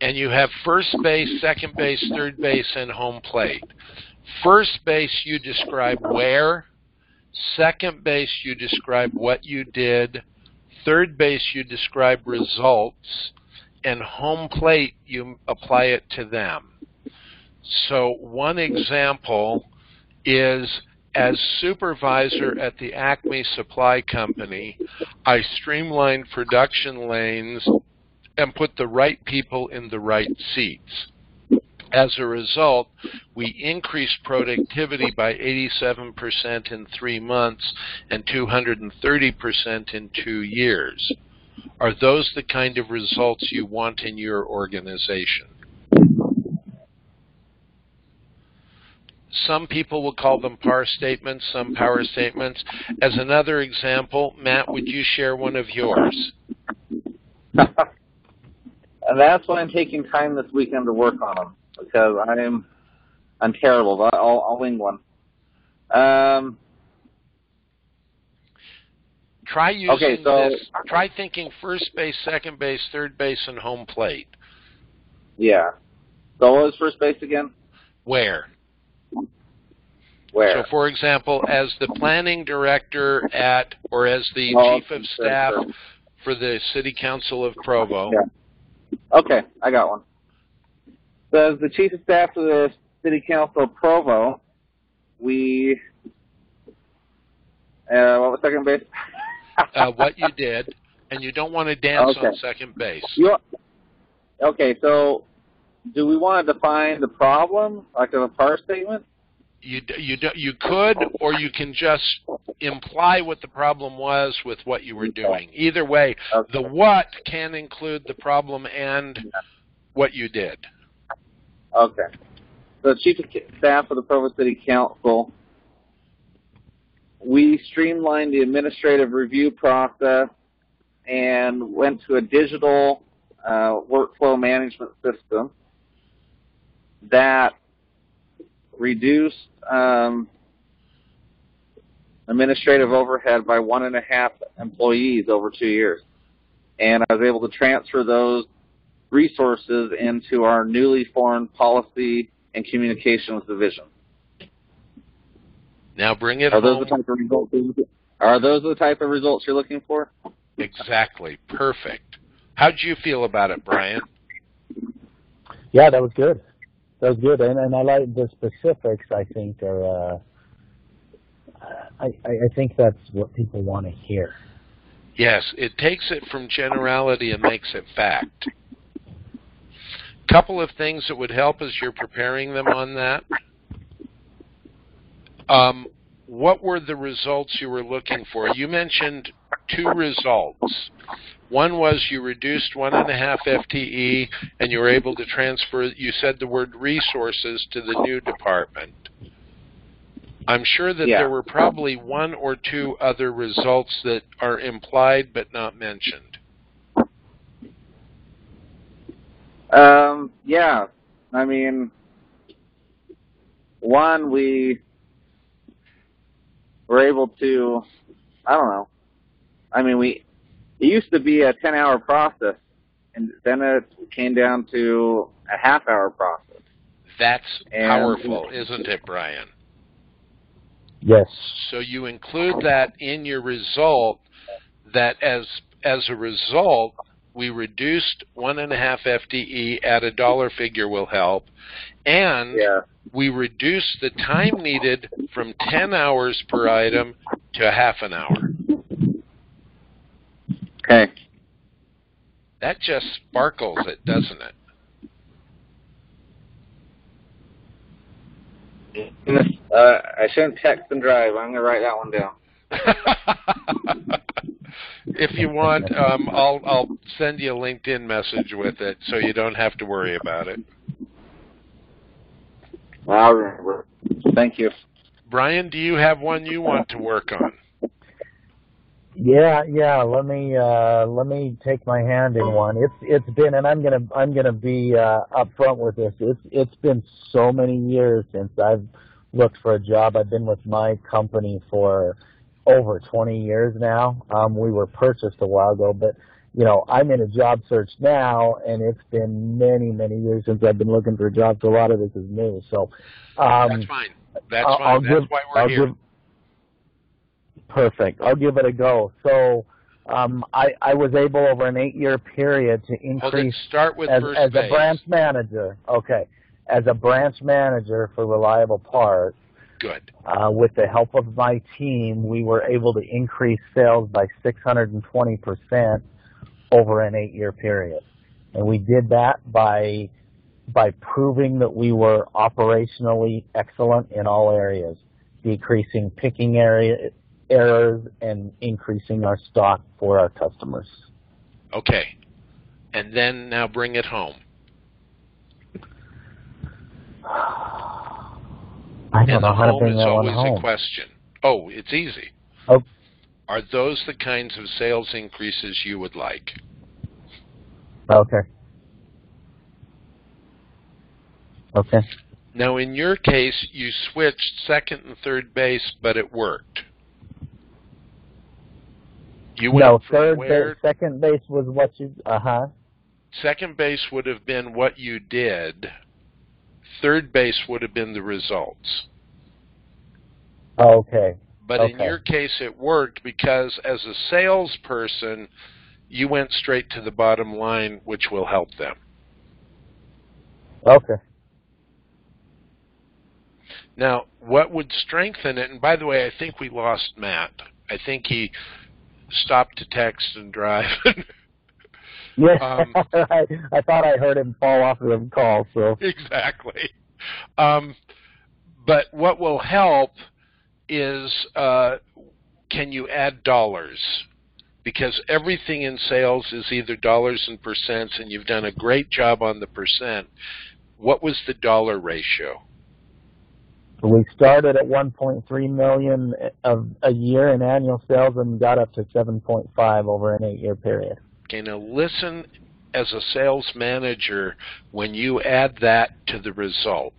S2: And you have first base, second base, third base, and home plate. First base, you describe where. Second base, you describe what you did. Third base, you describe results. And home plate, you apply it to them. So one example is, as supervisor at the Acme Supply Company, I streamlined production lanes and put the right people in the right seats. As a result, we increased productivity by 87% in 3 months and 230% in 2 years. Are those the kind of results you want in your organization? Some people will call them PAR statements, some power statements. As another example, Matt, would you share one of yours?
S3: And that's why I'm taking time this weekend to work on them, because I'm terrible, but I'll wing one.
S2: Try using
S3: so,
S2: this. Try thinking first base, second base, third base, and home plate.
S3: Yeah. So what was first base again?
S2: Where?
S3: Where?
S2: So, for example, as the planning director or as the chief of staff for the City Council of Provo.
S3: Yeah. Okay, I got one. So as the chief of staff for the City Council of Provo, we, what was second base?
S2: What you did, and you don't want to dance on second base.
S3: Okay, so do we want to define the problem, like in a PAR statement?
S2: You could, or you can just imply what the problem was with what you were doing. Either way, the what can include the problem and what you did.
S3: Okay. So chief of staff of the Provo City Council, we streamlined the administrative review process and went to a digital workflow management system that reduced administrative overhead by 1.5 employees over 2 years. And I was able to transfer those resources into our newly formed policy and communications division.
S2: Now bring it
S3: home. Are those the type of results you're looking for?
S2: Exactly. Perfect. How'd you feel about it, Brian?
S1: Yeah, that was good. That was good, and I like the specifics. I think are. I think that's what people want to hear.
S2: Yes, it takes it from generality and makes it fact. Couple of things that would help as you're preparing them on that. What were the results you were looking for? You mentioned 2 results. One was you reduced 1.5 FTE, and you were able to transfer, you said the word resources, to the new department. I'm sure that there were probably 1 or 2 other results that are implied but not mentioned.
S3: Yeah. I mean, one, we were able to, I don't know. I mean, it used to be a 10-hour process, and then it came down to a half-hour process.
S2: That's powerful, isn't it, Brian?
S1: Yes.
S2: So you include that in your result, that as a result, we reduced 1.5 FTE at a dollar figure will help, and we reduced the time needed from 10 hours per item to half an hour.
S3: Okay.
S2: That just sparkles it, doesn't it?
S3: I shouldn't text and drive. I'm going to write that one down.
S2: If you want, I'll send you a LinkedIn message with it so you don't have to worry about it.
S3: I'll remember. Thank you.
S2: Brian, do you have one you want to work on?
S1: Yeah. Let me take my hand in one. It's been, and I'm gonna be upfront with this. It's been so many years since I've looked for a job. I've been with my company for over 20 years now. We were purchased a while ago, but I'm in a job search now, and it's been many years since I've been looking for a job. So a lot of this is new. So
S2: that's fine. That's fine. That's why we're here.
S1: Perfect. I'll give it a go. So I was able over an 8-year period to increase
S2: start with
S1: as
S2: first base.
S1: A branch manager. Okay. As a branch manager for Reliable Parts.
S2: Good.
S1: With the help of my team, we were able to increase sales by 620% over an 8-year period. And we did that by proving that we were operationally excellent in all areas, decreasing picking errors and increasing our stock for our customers.
S2: Okay. And then now bring it home.
S1: I don't know how to bring that one home.
S2: It's always a question. Oh, it's easy.
S1: Oh.
S2: Are those the kinds of sales increases you would like?
S1: Okay. Okay.
S2: Now, in your case, you switched second and third base, but it worked. You went
S1: No,
S2: from where?
S1: second base was what you,
S2: Second base would have been what you did. Third base would have been the results.
S1: Okay.
S2: But in your case, it worked because as a salesperson, you went straight to the bottom line, which will help them.
S1: Okay.
S2: Now, what would strengthen it? And by the way, I think we lost Matt. I think he stopped to text and drive.
S1: Yeah, I thought I heard him fall off of the call. So
S2: exactly. But what will help is can you add dollars? Because everything in sales is either dollars and percents, and you've done a great job on the percent. What was the dollar ratio?
S1: We started at 1.3 million of a year in annual sales and got up to 7.5 over an 8-year period.
S2: Okay, now listen as a sales manager when you add that to the result.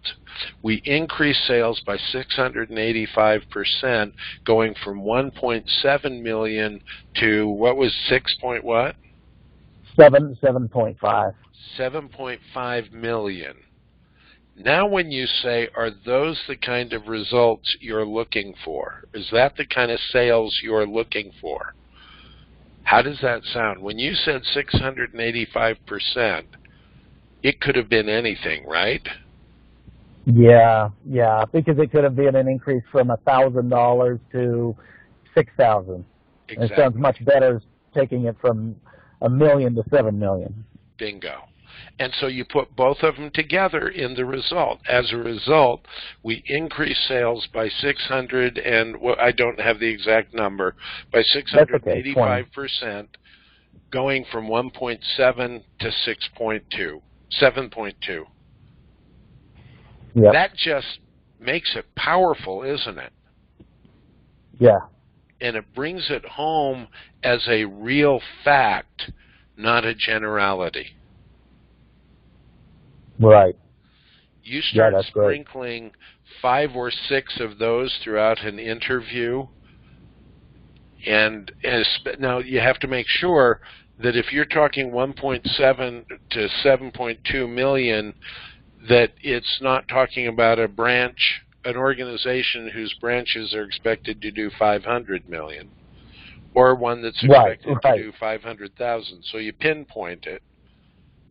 S2: We increased sales by 685%, going from 1.7 million to what was 6 point what?
S1: 7.5.
S2: 7.5 million. Now when you say, are those the kind of results you're looking for? Is that the kind of sales you're looking for? How does that sound? When you said 685%, it could have been anything, right?
S1: Yeah, because it could have been an increase from $1,000 to $6,000.
S2: Exactly.
S1: It sounds much better taking it from $1 million to $7 million.
S2: Bingo. And so you put both of them together in the result. As a result, we increased sales by 600 and I don't have the exact number, by 685%, going from 1.7 to 6.2, 7.2.
S1: Yep.
S2: That just makes it powerful, isn't it?
S1: Yeah.
S2: And it brings it home as a real fact, not a generality.
S1: Right.
S2: You start sprinkling
S1: great.
S2: 5 or 6 of those throughout an interview, and now you have to make sure that if you're talking 1.7 to 7.2 million, that it's not talking about a branch, an organization whose branches are expected to do 500 million, or one that's expected to do 500,000. So you pinpoint it.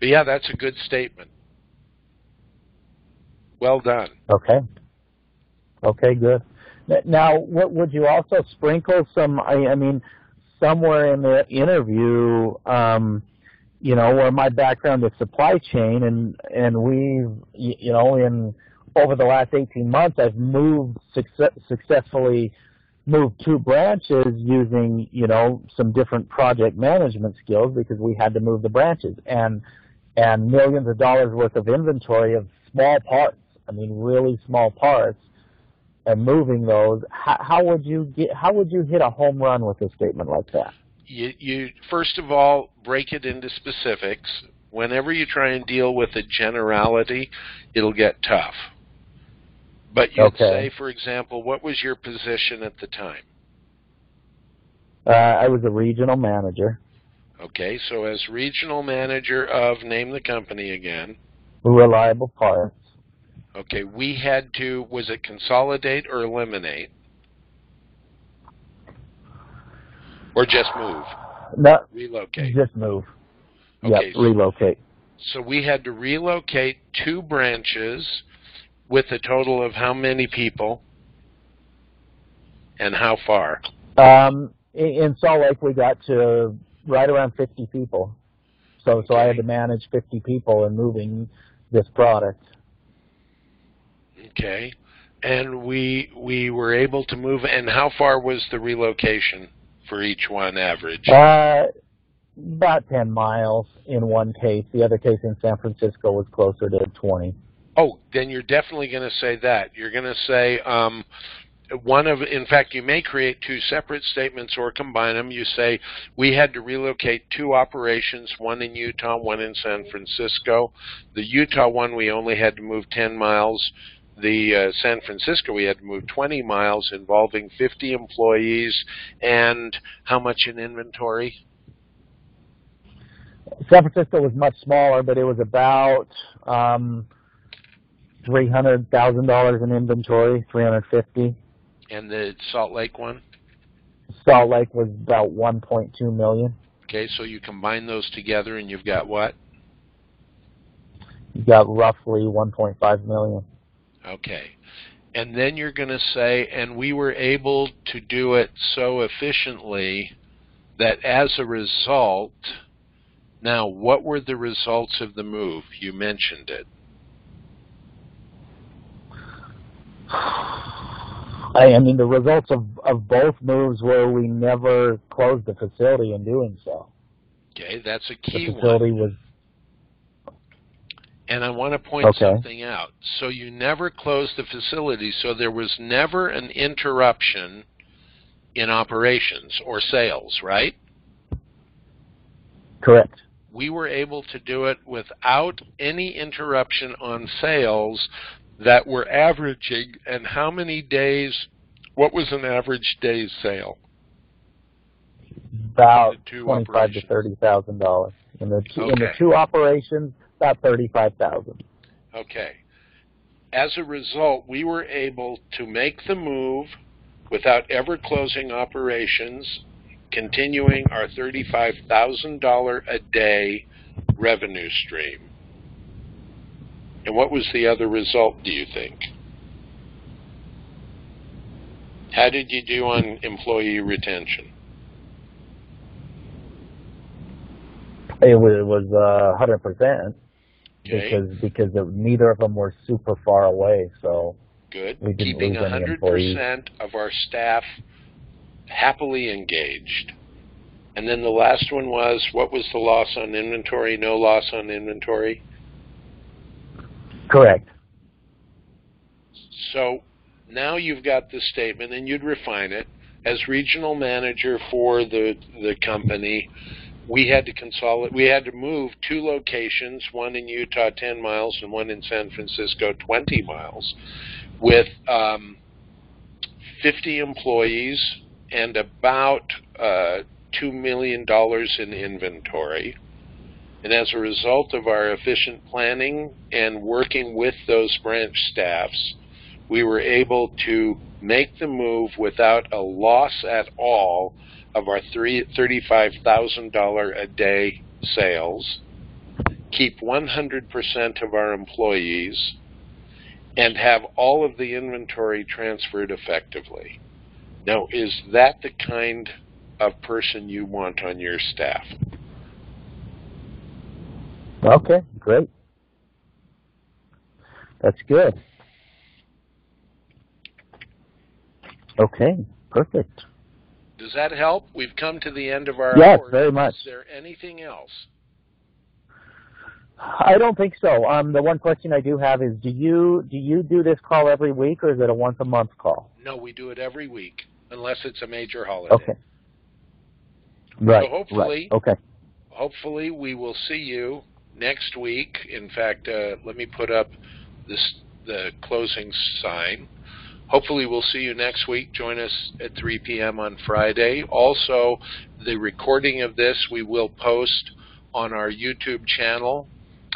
S2: But yeah, that's a good statement. Well done.
S1: Okay, good. Now, what would you also sprinkle some, I mean, somewhere in the interview, where my background is supply chain, and we've, over the last 18 months, I've successfully moved 2 branches using, some different project management skills because we had to move the branches and millions of dollars worth of inventory of small parts. I mean, really small parts, and moving those. How would you hit a home run with a statement like that?
S2: You first of all break it into specifics. Whenever you try and deal with a generality, it'll get tough. But you'd say, for example, what was your position at the time?
S1: I was a regional manager.
S2: Okay, so as regional manager of, name the company again.
S1: Reliable Parts.
S2: Okay, we had to, was it consolidate or eliminate? Or just move?
S1: No,
S2: relocate.
S1: Just move.
S2: Okay,
S1: yep, relocate.
S2: So we had to relocate 2 branches with a total of how many people and how far?
S1: In Salt Lake, we got to right around 50 people. So I had to manage 50 people in moving this product.
S2: Okay. And we were able to move, and how far was the relocation for each one average?
S1: About 10 miles in one case. The other case in San Francisco was closer to 20.
S2: Oh, then you're definitely going to say that. You're going to say in fact, you may create 2 separate statements or combine them. You say, we had to relocate 2 operations, one in Utah, one in San Francisco. The Utah one, we only had to move 10 miles. the San Francisco, we had to move 20 miles involving 50 employees and how much in inventory?
S1: San Francisco was much smaller, but it was about $300,000 in inventory, 350.
S2: And the Salt Lake one?
S1: Salt Lake was about 1.2 million.
S2: Okay, so you combine those together and you've got what?
S1: You got roughly 1.5 million.
S2: Okay. And then you're going to say, and we were able to do it so efficiently that as a result, now what were the results of the move? You mentioned it.
S1: I mean, the results of both moves were we never closed the facility in doing so.
S2: Okay, that's a key
S1: the facility
S2: one.
S1: Was.
S2: And I want to point something out. So you never closed the facility, so there was never an interruption in operations or sales, right?
S1: Correct.
S2: We were able to do it without any interruption on sales that were averaging. And how many days, what was an average day's sale?
S1: About $25,000 to $30,000 in the two operations. About 35,000.
S2: Okay. As a result, we were able to make the move without ever closing operations, continuing our $35,000 a day revenue stream. And what was the other result, do you think? How did you do on employee retention?
S1: It was 100%.
S2: Okay.
S1: Because neither of them were super far away, so
S2: good.
S1: We didn't
S2: Keeping
S1: lose any
S2: 100% of our staff happily engaged. And then the last one was, what was the loss on inventory? No loss on inventory?
S1: Correct.
S2: So now you've got the statement, and you'd refine it. As regional manager for the company, we had to consolidate. We had to move two locations, one in Utah 10 miles and one in San Francisco 20 miles, with 50 employees and about $2 million in inventory. And as a result of our efficient planning and working with those branch staffs, we were able to make the move without a loss at all of our $35,000 a day sales, keep 100% of our employees, and have all of the inventory transferred effectively. Now, is that the kind of person you want on your staff?
S1: Okay, great. That's good. Okay, perfect.
S2: Does that help? We've come to the end of our
S1: Yes,
S2: hour.
S1: very much.
S2: Is there anything else?
S1: I don't think so. The one question I do have is, do you do this call every week, or is it a once a month call?
S2: No, we do it every week, unless it's a major holiday.
S1: Okay. Right.
S2: So hopefully,
S1: right. Okay.
S2: Hopefully we will see you next week. In fact, let me put up the closing sign. Hopefully we'll see you next week. Join us at 3 p.m. on Friday. Also, the recording of this we will post on our YouTube channel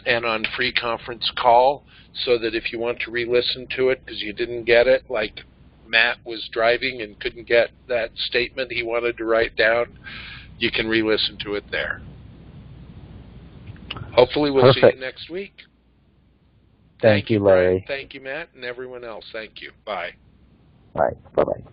S2: and on Free Conference Call, so that if you want to re-listen to it because you didn't get it, like Matt was driving and couldn't get that statement he wanted to write down, you can re-listen to it there. Hopefully we'll see you next week.
S1: Thank you, Larry.
S2: Brian. Thank you, Matt, and everyone else. Thank you. Bye.
S1: All right. Bye-bye.